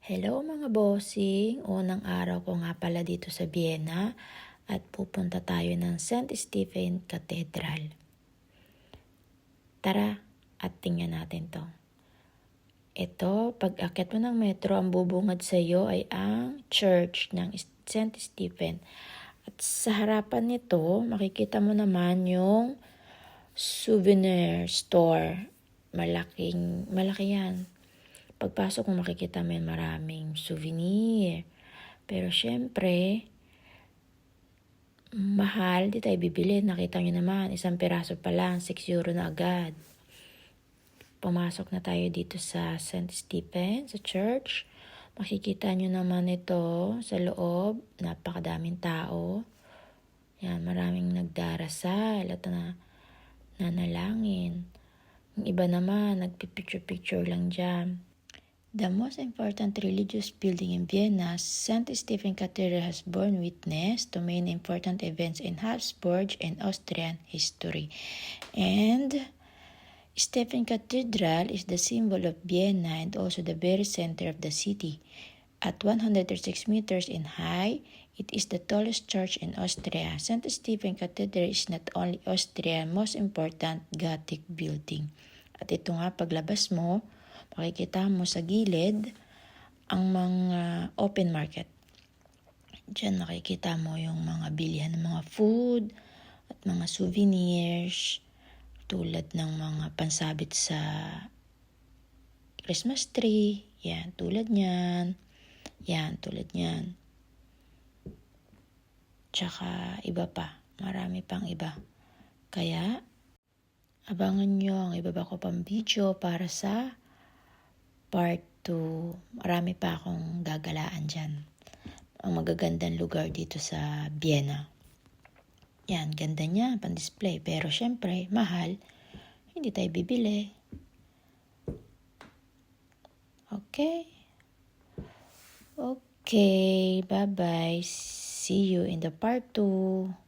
Hello mga bossing, unang araw ko nga pala dito sa Vienna at pupunta tayo ng St. Stephen Cathedral. Tara at tingnan natin to. Ito, pag akyat mo ng metro, ang bubungad sa iyo ay ang church ng St. Stephen. At sa harapan nito, makikita mo naman yung souvenir store. Malaki yan. Pagpasok mo makikita mo maraming souvenir. Pero syempre, mahal, di tayo bibili. Nakita nyo naman, isang piraso pa lang, 6 euro na agad. Pumasok na tayo dito sa St. Stephen, sa church. Makikita nyo naman ito sa loob. Napakadaming tao. Yan, maraming nagdarasal at nanalangin. Yung iba naman, nagpipicture-picture lang dyan. The most important religious building in Vienna, St. Stephen Cathedral has borne witness to many important events in Habsburg and Austrian history. And Stephen Cathedral is the symbol of Vienna and also the very center of the city. At 136 meters in height, it is the tallest church in Austria. St. Stephen Cathedral is not only Austria's most important Gothic building. At ito nga, paglabas mo, makikita mo sa gilid ang mga open market. Diyan makikita mo yung mga bilihan ng mga food at mga souvenirs tulad ng mga pansabit sa Christmas tree. Yan, tulad niyan. Yan, tulad niyan. Tsaka iba pa. Marami pang iba. Kaya, abangan nyo ang ibaba ko pang video para sa Part 2. Marami pa akong gagalaan dyan. Ang magagandang lugar dito sa Vienna. Yan, ganda niya, pan-display. Pero syempre, mahal. Hindi tayo bibili. Okay? Okay, bye-bye. See you in the Part 2.